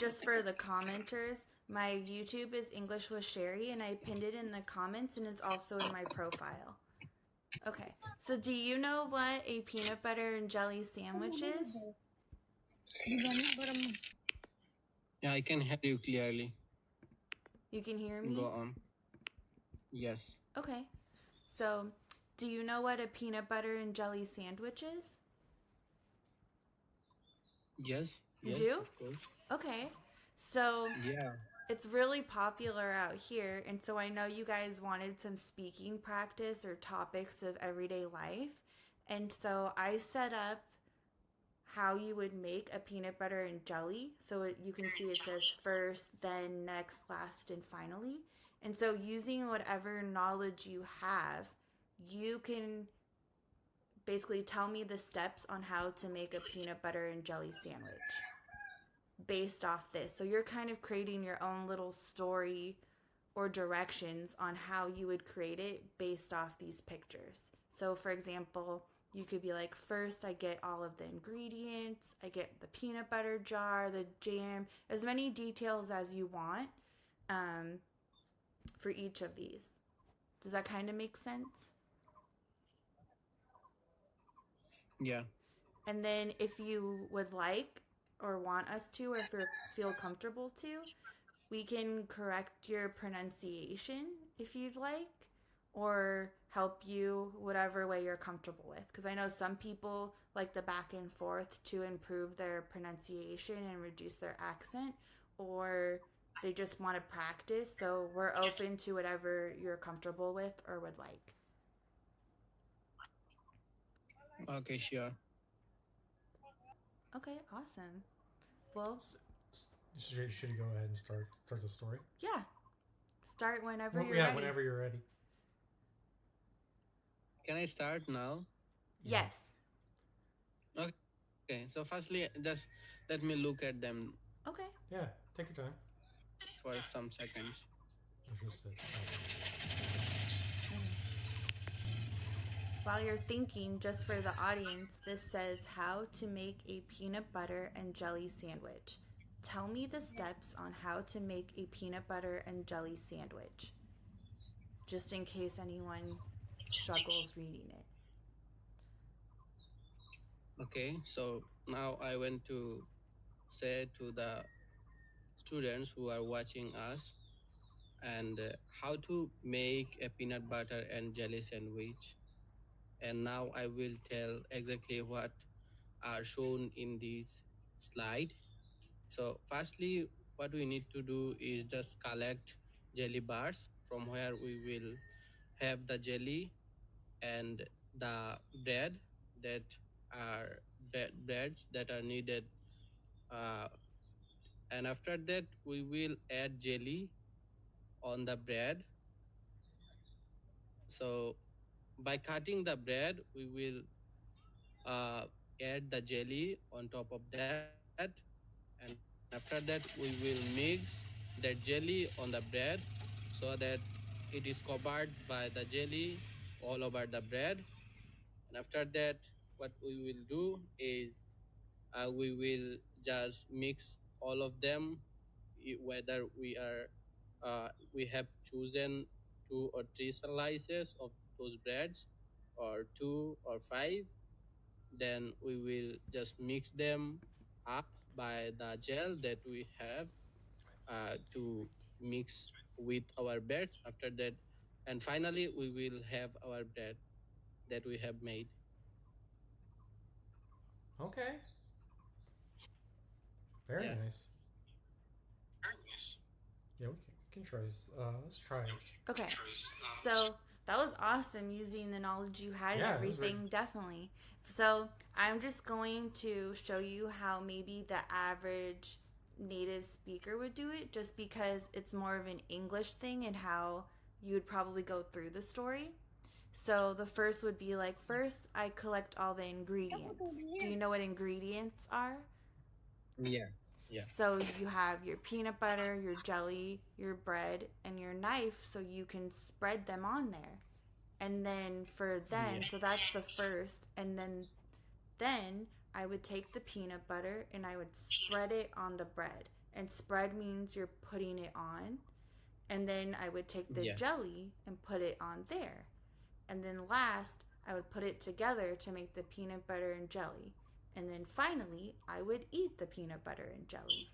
just for the commenters, my YouTube is English with Sherry, and I pinned it in the comments, and it's also in my profile. Okay, so do you know what a peanut butter and jelly sandwich is? Yeah, I can hear you clearly. You can hear me? Go on. Yes. Okay, so do you know what a peanut butter and jelly sandwich is? Yes. You Yes, do? of course. Okay, so Yeah. it's really popular out here, and so I know you guys wanted some speaking practice or topics of everyday life. And so I set up how you would make a peanut butter and jelly. So you can see it says first, then, next, last, and finally. And so using whatever knowledge you have, you can basically tell me the steps on how to make a peanut butter and jelly sandwich based off this. So you're kind of creating your own little story or directions on how you would create it based off these pictures. So, for example, you could be like, first, I get all of the ingredients, I get the peanut butter jar, the jam, as many details as you want um, for each of these. Does that kind of make sense? Yeah. And then, if you would like or want us to, or if you feel comfortable to, we can correct your pronunciation if you'd like, or help you whatever way you're comfortable with. Because I know some people like the back and forth to improve their pronunciation and reduce their accent, or they just want to practice. So we're open to whatever you're comfortable with or would like. Okay, sure. Okay, awesome. Well, Should you go ahead and start the story? yeah. Start whenever Well, you're yeah, ready. whenever you're ready. Can I start now? Yes. Okay. So firstly, just let me look at them Okay. Yeah, take your time. for some seconds. It's just While you're thinking, just for the audience, this says how to make a peanut butter and jelly sandwich. Tell me the steps on how to make a peanut butter and jelly sandwich, just in case anyone struggles reading it. Okay. So now I want to say to the students who are watching us and how to make a peanut butter and jelly sandwich. And now I will tell exactly what are shown in this slide. So firstly, what we need to do is just collect jelly bars from where we will have the jelly and the bread that are breads that are needed. Uh, and after that, we will add jelly on the bread. So by cutting the bread, we will add the jelly on top of that, and after that we will mix that jelly on the bread so that it is covered by the jelly all over the bread. And after that, what we will do is we will just mix all of them, whether we have chosen 2 or 3 slices of those breads or 2 or 5. Then we will just mix them up by the gel that we have to mix with our bread. After that, and finally we will have our bread that we have made. okay. Very Yeah. nice. Yeah, we can try this. Let's try it. Okay. So that was awesome using the knowledge you had Yeah, and everything, definitely. So I'm just going to show you how maybe the average native speaker would do it, just because it's more of an English thing and how you would probably go through the story. So the first would be like, first I collect all the ingredients. Do you know what ingredients are? Yeah. Yeah. So you have your peanut butter, your jelly, your bread, and your knife, so you can spread them on there. And then Yeah. so that's the first, and then I would take the peanut butter and I would spread it on the bread. and spread means you're putting it on. And then I would take the Yeah. jelly and put it on there. And then last, I would put it together to make the peanut butter and jelly. And then finally, I would eat the peanut butter and jelly.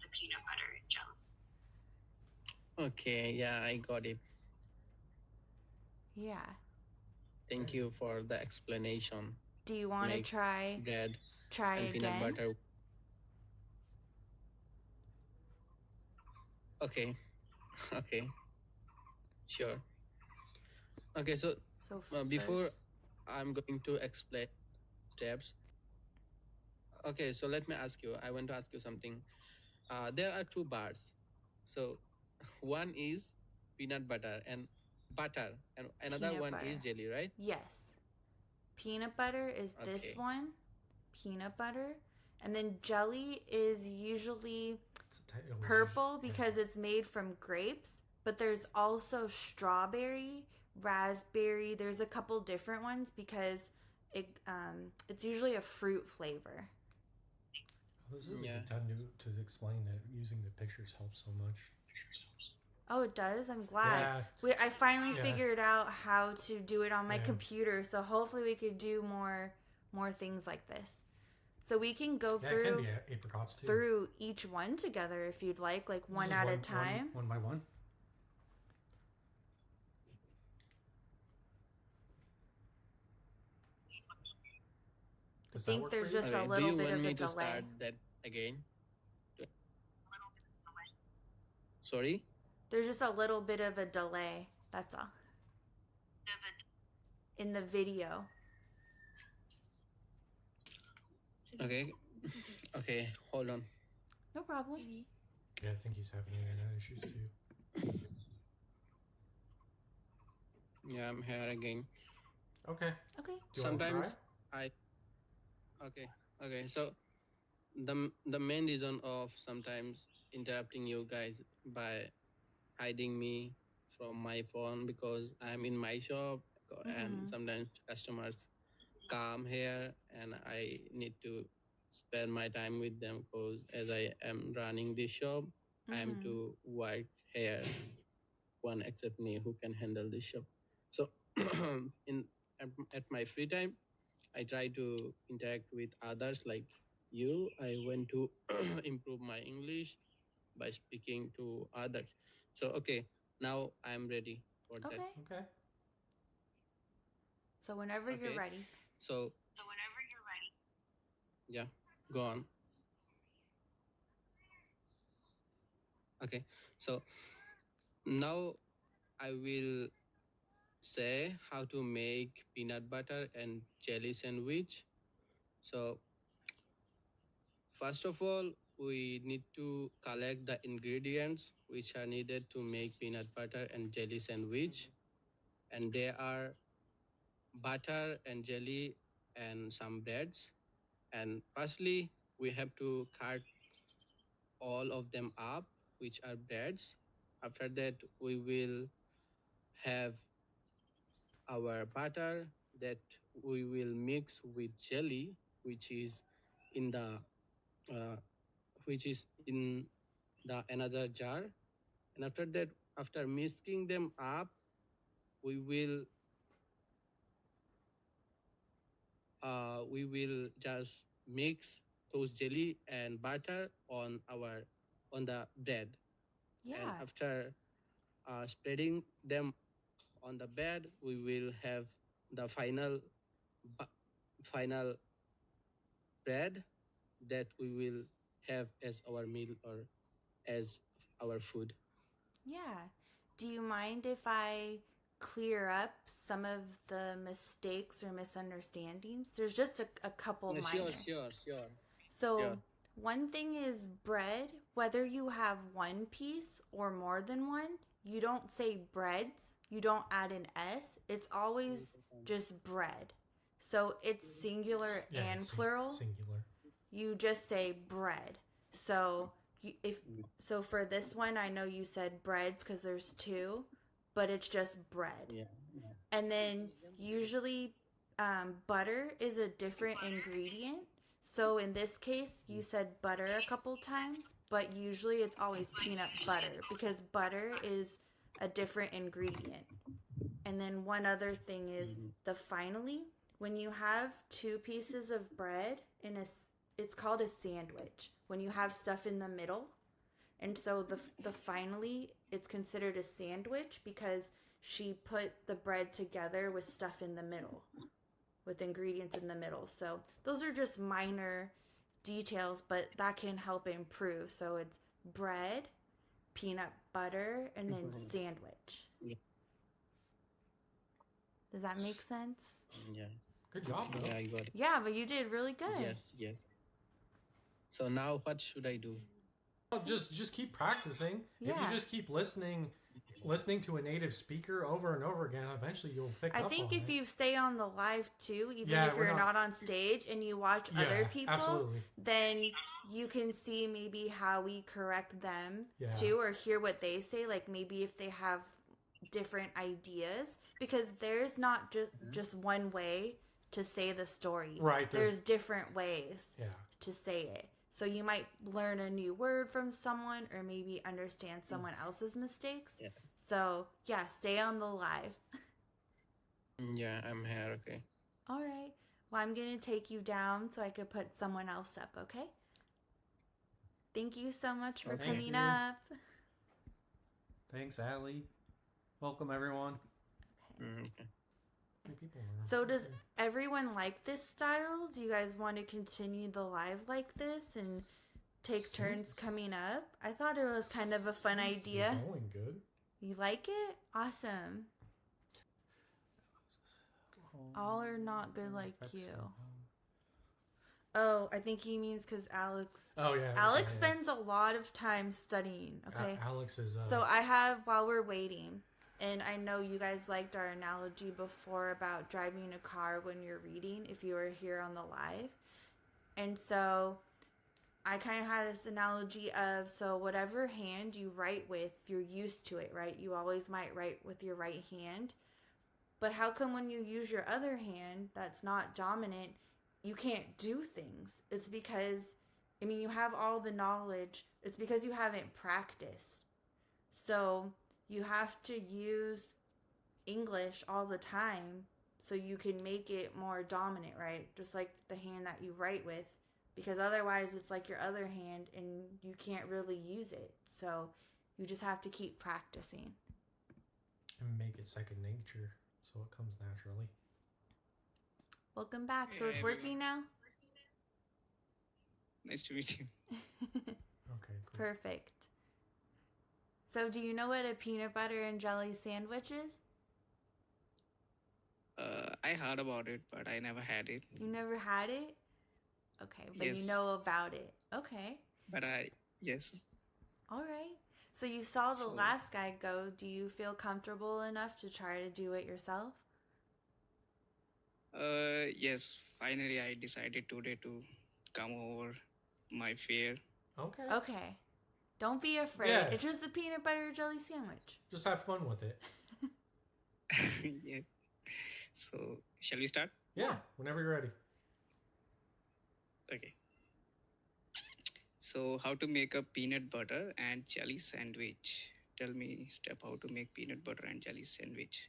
Okay, yeah, I got it. Yeah. Thank you for the explanation. Do you want to Make try bread and peanut again? butter. Okay, okay, sure. Okay, so So before first, I'm going to explain steps. Okay, so let me ask you. I want to ask you something. There are two bars. So one is peanut butter, and another peanut one is butter. jelly, right? Yes. Peanut butter is this Okay. one, peanut butter. And then jelly is usually purple because it's made from grapes, but there's also strawberry, raspberry. There's a couple different ones because it's usually a fruit flavor. This is a Yeah. good time to explain that using the pictures helps so much. Oh, it does? I'm glad. Yeah. I finally Yeah. figured out how to do it on my Yeah. computer, so hopefully we could do more things like this. So we can go Yeah, it can through be apricots too. through each one together if you'd like one Just at a time. one by one. I think there's just a Okay, do little you bit want of me a to delay. start that again? Sorry? There's just a little bit of a delay. That's all. In the video. Okay. Okay, hold on. No problem. Yeah, I think he's having internet issues too. Yeah, I'm here again. Okay. Okay. Do you Sometimes want to try? okay. So the main reason of sometimes interrupting you guys by hiding me from my phone because I'm in my shop and sometimes customers come here and I need to spend my time with them because as I am running this shop, I am to work here. One except me who can handle this shop. So in at my free time, I try to interact with others like you. I want to improve my English by speaking to others. So okay, now I'm ready for that. Okay. So whenever you're Okay. ready. So yeah, go on. Okay. So now I will say how to make peanut butter and jelly sandwich. So first of all, we need to collect the ingredients which are needed to make peanut butter and jelly sandwich. And they are butter and jelly and some breads. And firstly, we have to cut all of them up, which are breads. After that, we will have our butter that we will mix with jelly, which is in the uh, which is in the another jar. And after that, after mixing them up, we will just mix those jelly and butter on the bread. And Yeah. after spreading them on the bed, we will have the final bread that we will have as our meal or as our food. Yeah. Do you mind if I clear up some of the mistakes or misunderstandings? There's just a couple minor. Sure. So, one thing is bread, whether you have one piece or more than one, you don't say breads, you don't add an S, it's always just bread. So, it's singular and plural. Singular. You just say bread. So, for this one, I know you said breads because there's two, but it's just bread. Yeah. And then usually butter is a different ingredient. So in this case, you said butter a couple times, but usually it's always peanut butter because butter is a different ingredient. And then one other thing is Mhm. the finally, when you have two pieces of bread in a, it's called a sandwich. When you have stuff in the middle, and so the finally, it's considered a sandwich because she put the bread together with stuff in the middle, with ingredients in the middle. So those are just minor details, but that can help improve. So it's bread, peanut butter, and then sandwich. Yeah. Does that make sense? Yeah. Good job, though. Yeah, I got it. Yeah, but you did really good. Yes, yes. So now what should I do? Oh, just keep practicing. If Yeah. you just keep listening to a native speaker over and over again, eventually you'll pick I up think on if it. you stay on the live too, even Yeah, if we're you're not- not on stage and you watch other people, absolutely. then you can see maybe how we correct them Yeah. too, or hear what they say. Like maybe if they have different ideas, because there's not just one way to say the story. Right, There's different ways Yeah. to say it. So you might learn a new word from someone or maybe understand someone else's mistakes. Yeah. So yeah, stay on the live. Yeah, I'm here. Okay. All right. Well, I'm going to take you down so I could put someone else up, okay? Thank you so much for Okay. Thank coming you. up. Thanks, Allie. Welcome, everyone. Okay. How many people are So does everyone like this style? Do you guys want to continue the live like this and take turns Seems- coming up? I thought it was kind of a fun Seems to be idea. Going good. You like it? Awesome. All are not good like you. Oh, I think he means because Alex. Oh yeah. Alex okay, yeah. spends a lot of time studying. Okay. Alex is. So I have, while we're waiting, and I know you guys liked our analogy before about driving a car when you're reading, if you were here on the live. And so I kind of had this analogy of, so whatever hand you write with, you're used to it, right? You always might write with your right hand. But how come when you use your other hand that's not dominant, you can't do things? It's because, I mean, you have all the knowledge. It's because you haven't practiced. So you have to use English all the time so you can make it more dominant, right? Just like the hand that you write with, because otherwise it's like your other hand and you can't really use it. So you just have to keep practicing. And make it second nature, so it comes naturally. Welcome back. So Yeah, it's everyone. working now? Nice to meet you. Okay. Cool. Perfect. So do you know what a peanut butter and jelly sandwich is? I heard about it, but I never had it. You never had it? Okay, but you Yes. know about it. Okay. But yes. All right. So you saw the So- last guy go. Do you feel comfortable enough to try to do it yourself? Yes. Finally, I decided today to come over my fear. Okay. Okay. Don't be afraid. Yeah. It's just a peanut butter jelly sandwich. Just have fun with it. Yeah. So, shall we start? Yeah. Whenever you're ready. Okay. So, how to make a peanut butter and jelly sandwich? Tell me step how to make peanut butter and jelly sandwich.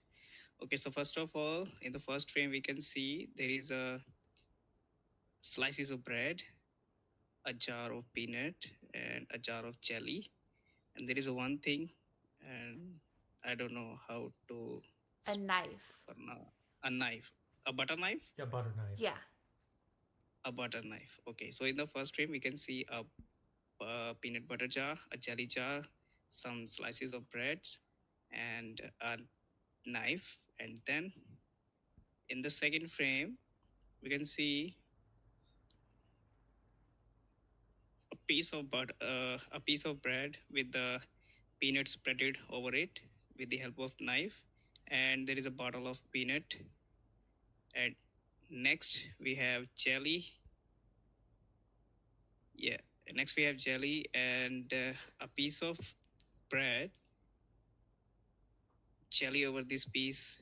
Okay, so first of all, in the first frame, we can see there is a slices of bread, a jar of peanut, and a jar of jelly. And there is one thing, and I don't know how to A knife. pronounce. A knife, a butter knife, Yeah. Butter knife. Yeah. a butter knife. Okay, so in the first frame, we can see a peanut butter jar, a jelly jar, some slices of bread, and a knife. And then in the second frame, we can see a piece of bread with the peanut spreaded over it with the help of knife, and there is a bottle of peanut. And next we have jelly. Yeah, next we have jelly and a piece of bread, jelly over this piece,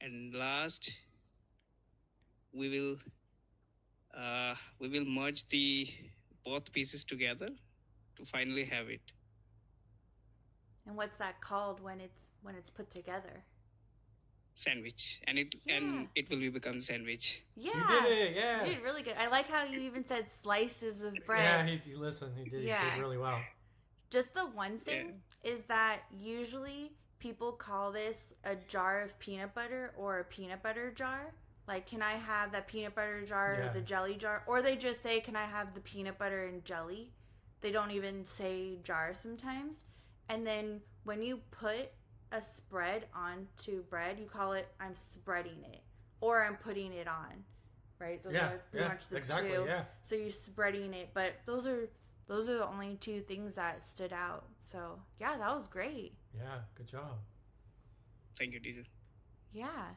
and last we will merge the both pieces together to finally have it. And what's that called when it's put together? Sandwich, and Yeah. it will be become sandwich. Yeah. You did it, yeah. You did really good. I like how you even said slices of Yeah, bread. he listened. He did Yeah. really well. Just the one thing is that usually people call this a jar of peanut butter or a peanut butter jar. Like, can I have that peanut butter jar or Yeah. the jelly jar? Or they just say, can I have the peanut butter and jelly? They don't even say jar sometimes. And then when you put a spread onto bread, you call it, I'm spreading it. Or I'm putting it on. Right? Those are pretty much the exactly, two. yeah. So you're spreading it. But those are the only two things that stood out. So, yeah, that was great. Yeah, good job. Thank you, teacher. Yeah.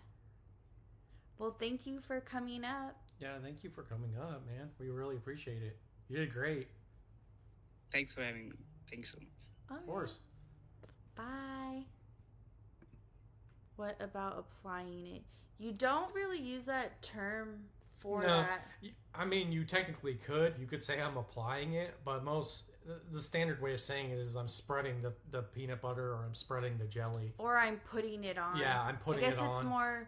Well, thank you for coming up. Yeah, thank you for coming up, man. We really appreciate it. You did great. Thanks for having me. Thanks so much. All Of course. Bye. What about applying it? You don't really use that term for No. that. I mean, you technically could. You could say I'm applying it, but the standard way of saying it is I'm spreading the peanut butter or I'm spreading the jelly. Or I'm putting it on. Yeah, I'm putting I guess it on. it's more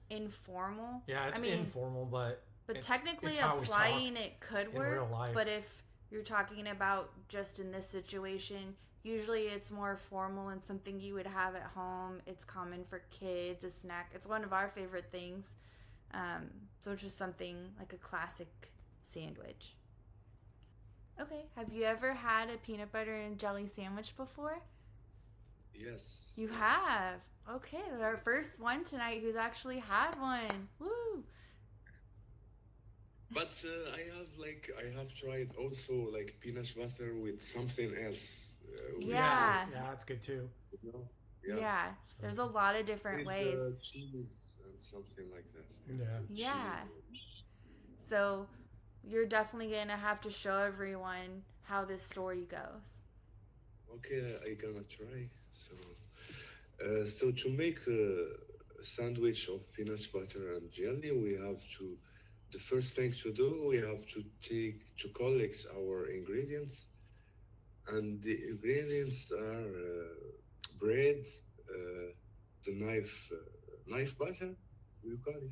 informal. Yeah, it's informal, but technically it's how we talk applying it could in work. real life. But if you're talking about just in this situation, usually it's more formal and something you would have at home. It's common for kids, a snack. It's one of our favorite things. So it's just something like a classic sandwich. Okay, have you ever had a peanut butter and jelly sandwich before? Yes. You have. Okay, our first one tonight who's actually had one. Woo! But I have tried also like peanut butter with something else. Yeah. Yeah, that's good too. You know? Yeah. There's a lot of different With, ways. cheese and something like that. Yeah. Yeah. Cheese. So you're definitely going to have to show everyone how this story goes. Okay, I gonna try. So to make a sandwich of peanut butter and jelly, the first thing to do, we have to collect our ingredients, and the ingredients are bread, the knife butter, you call it.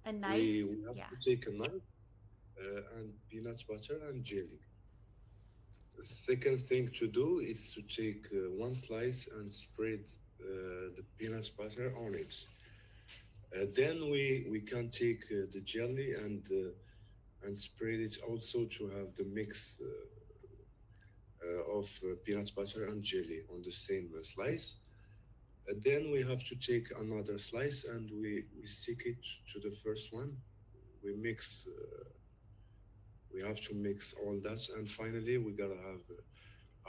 A knife? We have Yeah. to take a knife and peanut butter and jelly. The second thing to do is to take one slice and spread the peanut butter on it. Then we can take the jelly and spread it also to have the mix of peanut butter and jelly on the same slice. Then we have to take another slice and we stick it to the first one. We have to mix all that, and finally we gotta have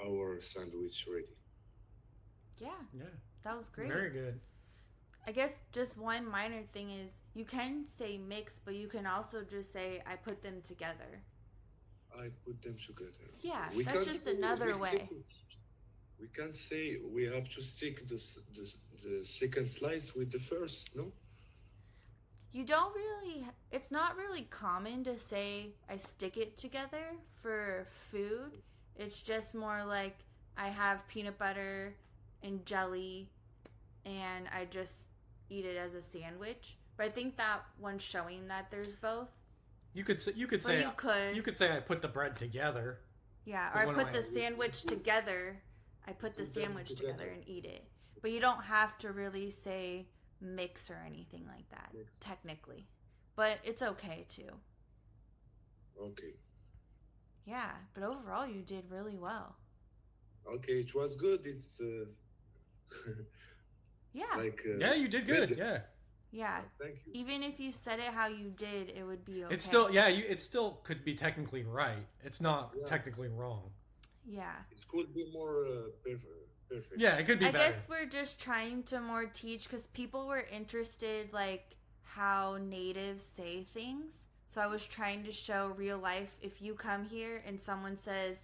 our sandwich ready. Yeah. Yeah. That was great. Very good. I guess just one minor thing is you can say mix, but you can also just say I put them together. I put them together. Yeah, We that's can just say- another we way. stick it. We can say we have to stick the second slice with the first, no? You don't really, it's not really common to say I stick it together for food. It's just more like I have peanut butter and jelly and I just eat it as a sandwich. But I think that one's showing that there's both. You could say Or you could. say I put the bread together. Yeah, Is or I one put way. the sandwich together. I put the Put them sandwich together. together and eat it. But you don't have to really say mix or anything like that, Mix. technically. But it's okay too. Okay. Yeah, but overall you did really well. Okay, it was good. It's Yeah. like Yeah, you did good. good. Yeah. Yeah. Thank you. Even if you said it how you did, it would be okay. It's still it still could be technically right. It's not Yeah. technically wrong. Yeah. It could be more perfect. Yeah, it could be I better. guess we're just trying to more teach because people were interested like how natives say things. So I was trying to show real life. If you come here and someone says,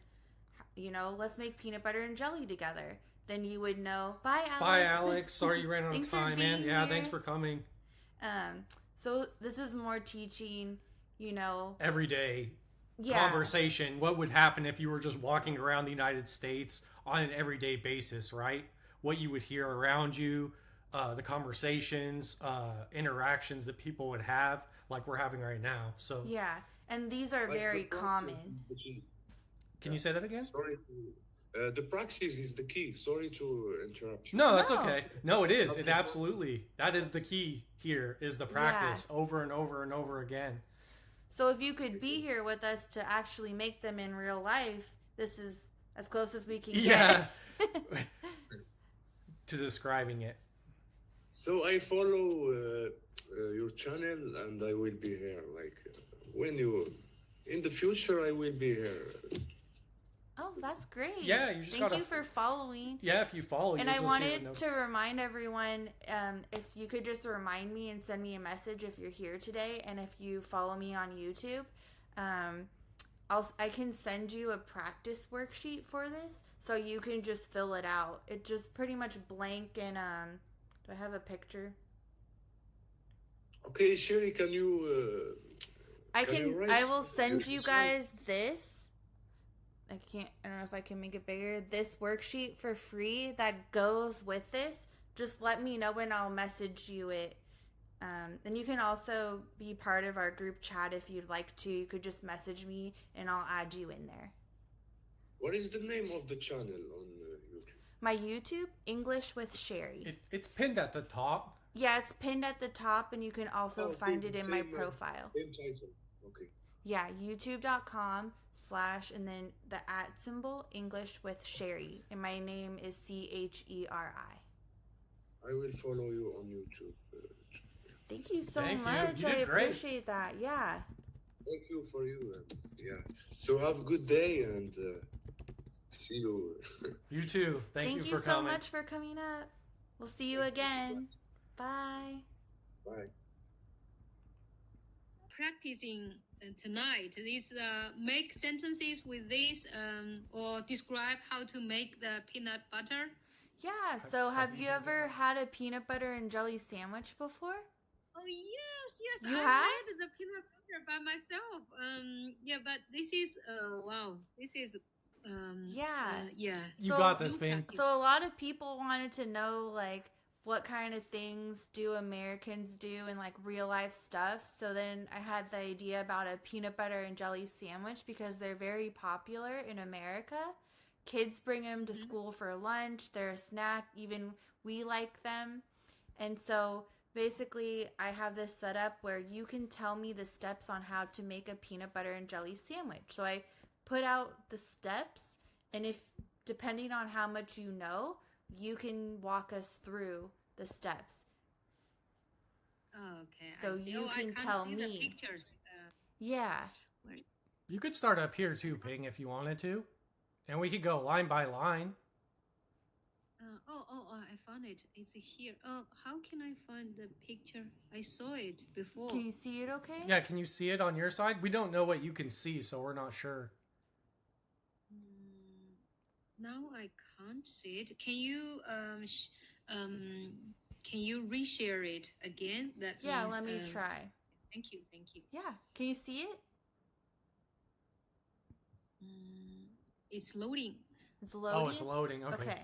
you know, let's make peanut butter and jelly together, then you would know. Bye, Alex. Bye, Alex. Sorry you ran out of Thanks for time, man. being Yeah, here. thanks for coming. So this is more teaching, you know. Every day conversation. What would happen if you were just walking around the United States on an everyday basis, right? What you would hear around you, the conversations, interactions that people would have, like we're having right now. So, Yeah, and these are Like very the practice common. is the key. can you say that again? Sorry to, the practice is the key. Sorry to interrupt you. No, that's No. okay. No, it is. It That's absolutely. That is the key here, is the practice over and over and over again. So if you could be here with us to actually make them in real life, this is as close as we can Yeah. get. To describing it. So I follow your channel, and I will be here. Like when you, in the future, I will be here. Oh, that's great. Yeah, you just Thank gotta you for following. Yeah, if you follow, And you'll I just see wanted the to remind everyone, if you could just remind me and send me a message if you're here today, and if you follow me on YouTube, I can send you a practice worksheet for this, so you can just fill it out. It's just pretty much blank, and do I have a picture? Okay, Sherry, can you? I Can you write I will something? send you It's guys this. I don't know if I can make it bigger. This worksheet for free that goes with this. Just let me know and I'll message you it. And you can also be part of our group chat if you'd like to. You could just message me and I'll add you in there. What is the name of the channel on YouTube? My YouTube, English with Sherry. It's pinned at the top. Yeah, it's pinned at the top, and you can also find it in my profile. Same title. Okay. Yeah, youtube.com/ and then the @ English with Sherry. And my name is CHERI. I will follow you on YouTube. Thank you so Thank you. much. You did I great. appreciate that. Yeah. Thank you for you. Yeah. So have a good day and see you. You too. Thank you for so coming. much for coming up. We'll see you Thank you. again. Bye. Bye. Practicing tonight is make sentences with this or describe how to make the peanut butter. Yeah. So, have you ever had a peanut butter and jelly sandwich before? Oh yes, You I have? made the peanut butter by myself. Yeah, but this is wow, this is Yeah. yeah. You So- got this, man. So, a lot of people wanted to know, like, what kind of things do Americans do in, like, real life stuff. So then I had the idea about a peanut butter and jelly sandwich because they're very popular in America. Kids bring them to school for lunch. They're a snack. Even we like them. And so basically I have this set up where you can tell me the steps on how to make a peanut butter and jelly sandwich. So I put out the steps, and if depending on how much you know, you can walk us through the steps. Oh, okay. So I see. you I can can't tell see me. the pictures. Yeah. Where- You could start up here too, Ping, if you wanted to. And we could go line by line. I found it. It's here. Oh, how can I find the picture? I saw it before. Can you see it okay? Yeah, can you see it on your side? We don't know what you can see, so we're not sure. Now I can't see it. Can you can you reshare it again? That Yeah, means, let me try. Thank you, thank you. Yeah. Can you see it? It's loading. It's loading. Oh, it's loading. Okay. Okay.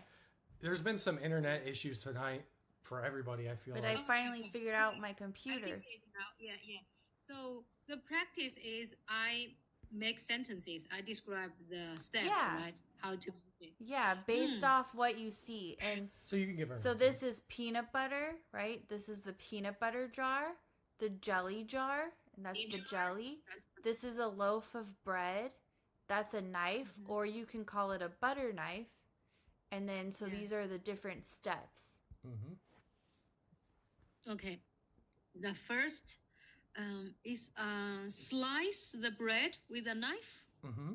There's been some internet issues tonight for everybody, I feel But like. I finally Okay. figured out my I computer. think it now. Yeah. So the practice is I make sentences. I describe the steps, Yeah. right? How to make it. Yeah, based off what you see. And So you can give her. so this is peanut butter, right? This is the peanut butter jar, the jelly jar, and that's the jelly. This is a loaf of bread. That's a knife, or you can call it a butter knife. And then, so Yeah. these are the different steps. Mm-hmm. Okay. The first is slice the bread with a knife. Mm-hmm.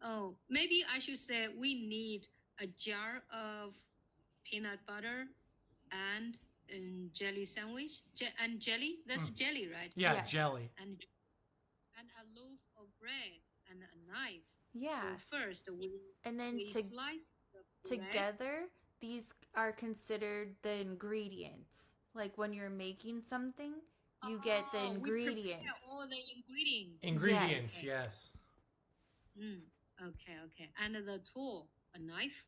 Oh, maybe I should say we need a jar of peanut butter and jelly sandwich. And jelly, that's jelly, right? Yeah, Yes. jelly. And a loaf of bread and a knife. Yeah. So first And then we slice the bread. together, these are considered the ingredients. Like when you're making something, you get the Oh, we prepare ingredients. all the ingredients. Ingredients, Okay. yes. Okay. And the tool, a knife.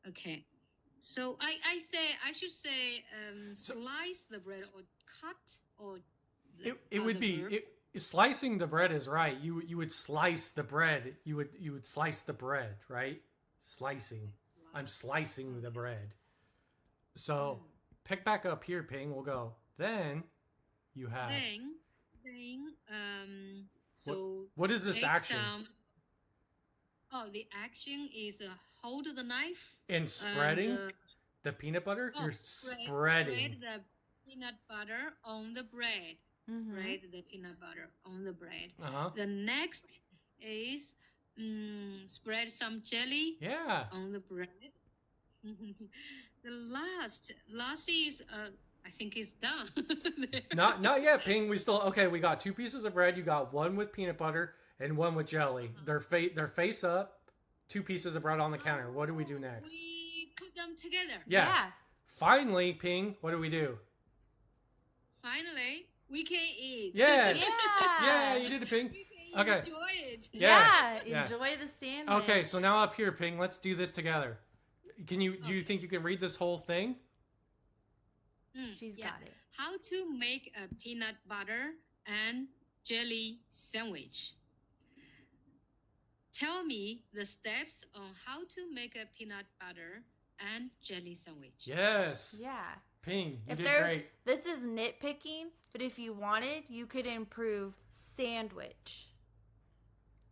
Okay. So I should say slice the bread or cut or It would be slicing the bread is right. You would slice the bread. You would slice the bread, right? Slicing. I'm slicing the bread. So pick back up here, Ping. We'll go. Then you have. So what is this action? The action is hold the knife and spreading the peanut butter. You're spreading. Spread the peanut butter on the bread. Spread the peanut butter on the bread. The next is spread some jelly. Yeah. On the bread. The last is I think it's done. Not yet, Ping. We got 2 pieces of bread. You got one with peanut butter and one with jelly. They're face up. 2 pieces of bread on the counter. What do we do next? We put them together. Yeah. Finally, Ping, what do we do? Finally, we can eat. Yes. Yeah, you did it, Ping. Okay. Enjoy it. Yeah. Enjoy the sandwich. Okay, so now up here, Ping, let's do this together. Do you think you can read this whole thing? She's got it. How to make a peanut butter and jelly sandwich. Tell me the steps on how to make a peanut butter and jelly sandwich. Yes. Yeah. Ping, you did great. This is nitpicking, but if you wanted, you could improve sandwich.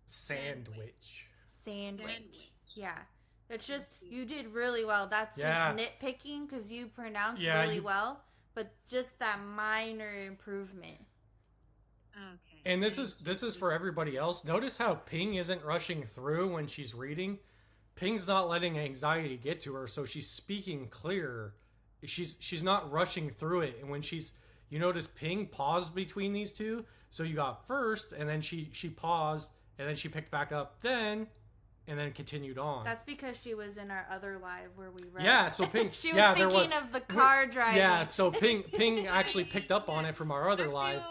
Sandwich. Yeah. It's just, you did really well. That's just nitpicking because you pronounced really well, but just that minor improvement. Okay. And this is for everybody else. Notice how Ping isn't rushing through when she's reading. Ping's not letting anxiety get to her, so she's speaking clearer. She's not rushing through it. And when you notice Ping paused between these two. So you got first, and then she paused, and then she picked back up, and then continued on. That's because she was in our other live where we read. Yeah, so Ping. She was thinking of the car driving. Yeah, so Ping actually picked up on it from our other live.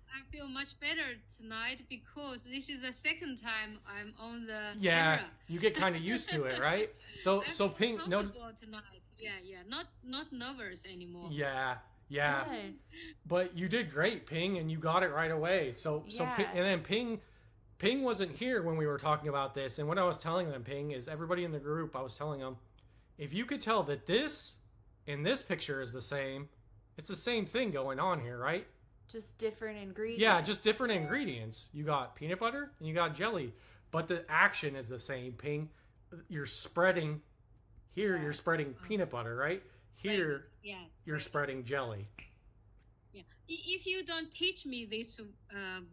I feel much better tonight because this is the second time I'm on the camera. camera. You get kind of used to it, right? So Ping, no. Tonight. Yeah, not nervous anymore. Yeah. Good. But you did great, Ping, and you got it right away. So and then Ping wasn't here when we were talking about this, and what I was telling them, Ping, is everybody in the group, I was telling them, if you could tell that this and this picture is the same, it's the same thing going on here, right? Just different ingredients. Yeah, just different ingredients. You got peanut butter and you got jelly, but the action is the same, Ping. You're spreading, here you're spreading peanut butter, right? Here you're spreading jelly. Yeah. If you don't teach me this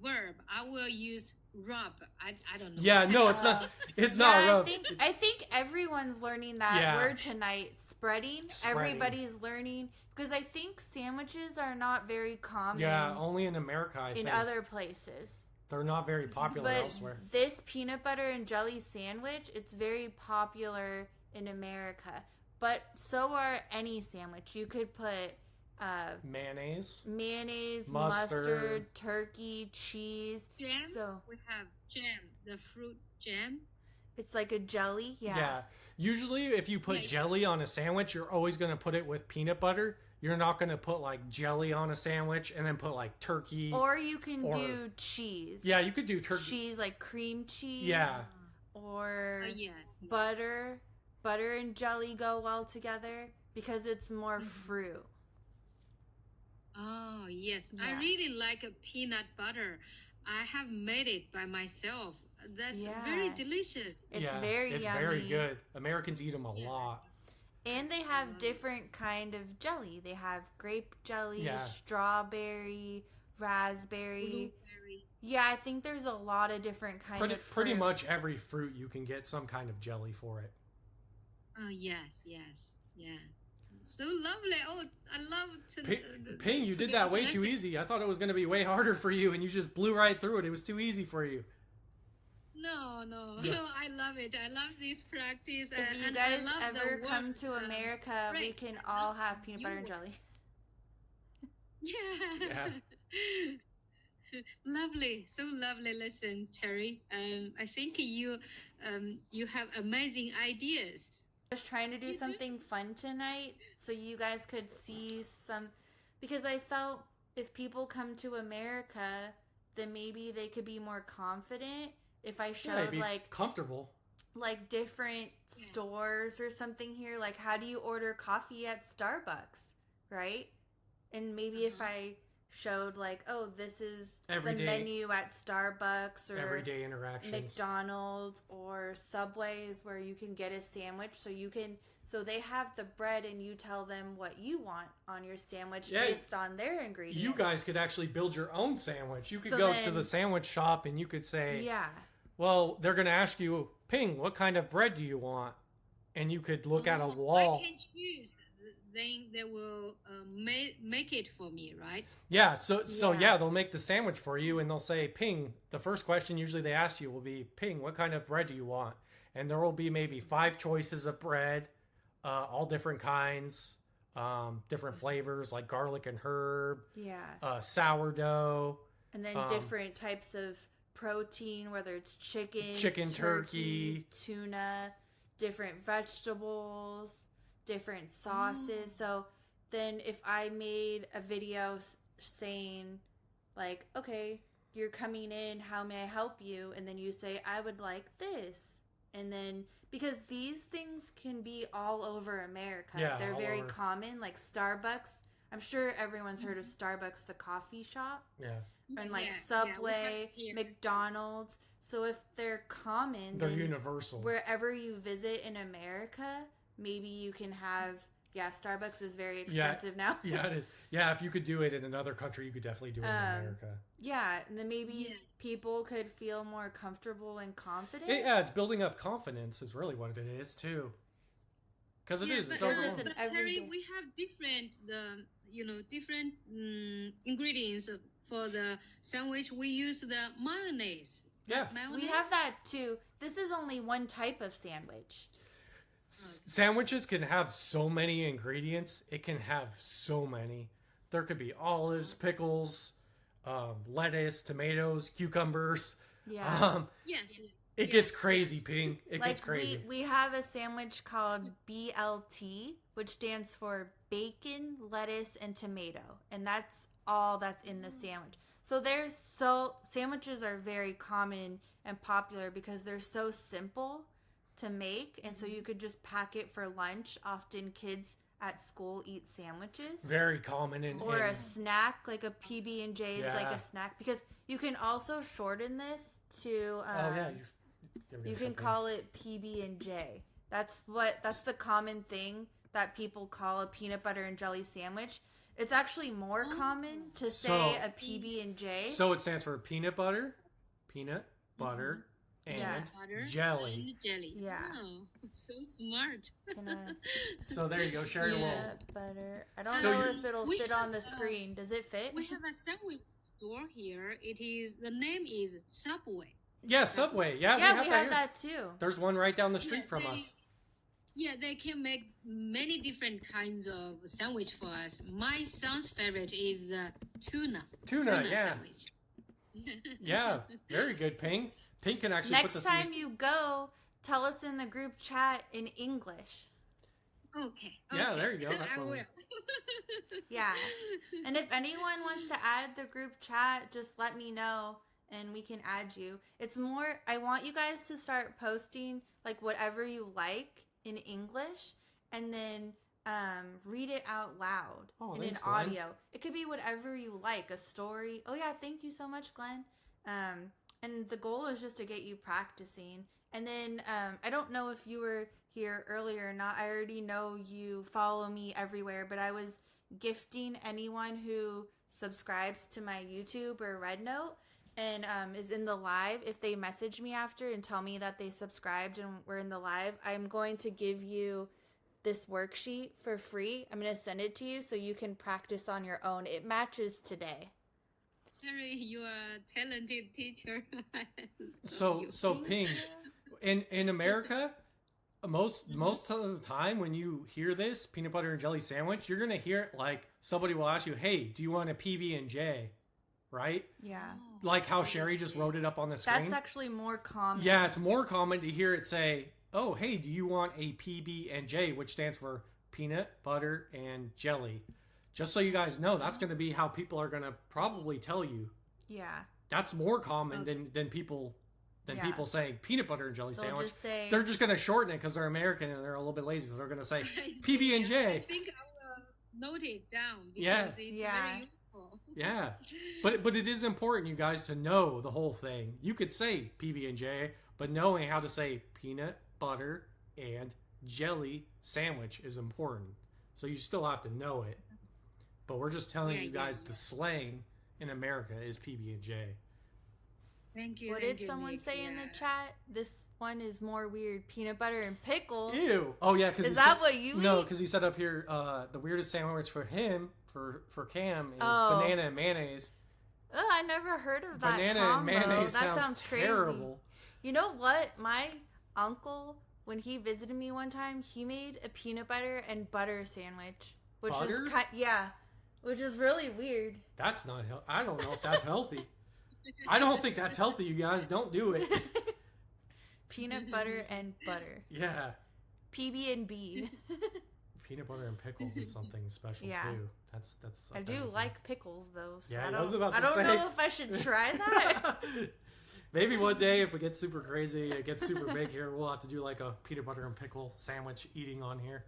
verb, I will use rub. I don't know. Yeah, no, it's not. It's not rub. I think everyone's learning that word tonight. Spreading. Everybody's learning because I think sandwiches are not very common. Yeah, only in America. I think. In other places. They're not very popular elsewhere. This peanut butter and jelly sandwich, it's very popular in America. But so are any sandwich. You could put mayonnaise, mustard, turkey, cheese. Jam. So we have jam, the fruit jam. It's like a jelly. Yeah. Usually, if you put jelly on a sandwich, you're always going to put it with peanut butter. You're not going to put like jelly on a sandwich and then put like turkey. Or you can do cheese. Yeah, you could do turkey. Cheese, like cream cheese. Yeah. Or butter. Butter and jelly go well together because it's more fruit. Oh, yes. Yeah. I really like a peanut butter. I have made it by myself. That's very delicious. It's very yummy. It's very good. Americans eat them a lot. And they have different kind of jelly. They have grape jelly, strawberry, raspberry. Blueberry. Yeah, I think there's a lot of different kinds of fruit. Pretty much every fruit you can get some kind of jelly for it. Oh, yes. Yeah. So lovely. Oh, I love to... Ping, you did that way too easy. I thought it was going to be way harder for you, and you just blew right through it. It was too easy for you. No, I love it. I love this practice. If you guys ever come to America, we can all have peanut butter and jelly. Yeah. Lovely, so lovely. Listen, Cherry. I think you have amazing ideas. I was trying to do You do? something fun tonight so you guys could see some, because I felt if people come to America, then maybe they could be more confident if I Yeah, showed be comfortable. like different stores or something here, like how do you order coffee at Starbucks, right? And maybe if I showed like, oh, this is the menu at Starbucks or everyday interactions, McDonald's or Subways where you can get a sandwich, so they have the bread and you tell them what you want on your sandwich based on their ingredients. You guys could actually build your own sandwich. You could go to the sandwich shop and you could say, well, they're going to ask you, Ping, what kind of bread do you want? And you could look at a wall. I can choose. Then they will make it for me, right? Yeah, so they'll make the sandwich for you and they'll say, Ping, the first question usually they ask you will be, Ping, what kind of bread do you want? And there will be maybe 5 choices of bread, all different kinds, different flavors like garlic and herb, sourdough. And then different types of protein, whether it's chicken, turkey, tuna, different vegetables, different sauces. So then if I made a video saying like, okay, you're coming in, how may I help you? And then you say, I would like this. And then, because these things can be all over America. They're very common, like Starbucks. I'm sure everyone's heard of Starbucks, the coffee shop. Yeah. And like Subway, McDonald's. So if they're common, they're universal. Wherever you visit in America, maybe you can have, Starbucks is very expensive now. Yeah, it is. Yeah, if you could do it in another country, you could definitely do it in America. Yeah, and then maybe people could feel more comfortable and confident. Yeah, it's building up confidence is really what it is, too. Because it is. It's overwhelming. But Harry, we have different, different ingredients for the sandwich. We use the mayonnaise. Yeah. We have that, too. This is only one type of sandwich. Sandwiches can have so many ingredients. It can have so many. There could be olives, pickles, lettuce, tomatoes, cucumbers. Yeah. It gets crazy, Ping. It gets crazy. We have a sandwich called BLT, which stands for bacon, lettuce, and tomato. And that's all that's in the sandwich. So sandwiches are very common and popular because they're so simple to make, and so you could just pack it for lunch. Often kids at school eat sandwiches. Very common. Or a snack, like a PB&J is like a snack, because you can also shorten this to you can call it PB&J. That's the common thing that people call a peanut butter and jelly sandwich. It's actually more common to say a PB&J. So it stands for peanut butter, and jelly. Yeah. Oh, so smart. So there you go, Sherry. Butter. I don't know if it'll fit on the screen. Does it fit? We have a sandwich store here. The name is Subway. Yeah, Subway. Yeah, we have that too. There's one right down the street from us. Yeah, they can make many different kinds of sandwich for us. My son's favorite is the tuna sandwich. Yeah, very good, Ping. Ping can actually Next time you go, tell us in the group chat in English. Okay. Yeah, there you go. That's I will. Yeah. And if anyone wants to add the group chat, just let me know and we can add you. It's more, I want you guys to start posting like whatever you like in English and then read it out loud in an audio. Glenn. It could be whatever you like, a story. Oh yeah, thank you so much, Glenn. And the goal is just to get you practicing. And then I don't know if you were here earlier or not. I already know you follow me everywhere, but I was gifting anyone who subscribes to my YouTube or Red Note and is in the live. If they message me after and tell me that they subscribed and we're in the live, I'm going to give you this worksheet for free. I'm going to send it to you so you can practice on your own. It matches today. Harry, you are a talented teacher. So Ping, in America, most of the time when you hear this peanut butter and jelly sandwich, you're gonna hear it like somebody will ask you, "Hey, do you want a PB&J?" right? Yeah. Like how Sherry just wrote it up on the screen. That's actually more common. Yeah, it's more common to hear it say, "Oh, hey, do you want a PB&J," which stands for peanut, butter, and jelly. Just so you guys know, that's going to be how people are going to probably tell you. Yeah. That's more common than people people saying peanut butter and jelly They'll sandwich. just say, they're just going to shorten it because they're American and they're a little bit lazy, so they're going to say I see. PB&J. I think I will note it down because Yeah. it's Yeah. very useful. Yeah, but it is important, you guys, to know the whole thing. You could say PB&J, but knowing how to say peanut, butter, and jelly sandwich is important. So you still have to know it. But we're just telling you guys the slang in America is PB&J. Thank you. what thank did you, someone Nick. say in the chat? This one is more weird. Peanut butter and pickle. Ew. Oh yeah, because Is that what you No, eat? because he said up here the weirdest sandwich for him for Cam is Oh. banana and mayonnaise. Ugh, I never heard of that Banana combo. and mayonnaise That sounds crazy. terrible. You know what? My uncle, when he visited me one time, he made a peanut butter and butter sandwich, which Butter? was which is really weird. That's not healthy. I don't know if that's healthy. I don't think that's healthy, you guys. Don't do it. Peanut butter and butter. Yeah. PB&B. Peanut butter and pickles is something special Yeah. too. That's I do like pickles though. So Yeah, I I was about to I don't say. know if I should try that. Maybe one day if we get super crazy, it gets super big here, we'll have to do like a peanut butter and pickle sandwich eating on here.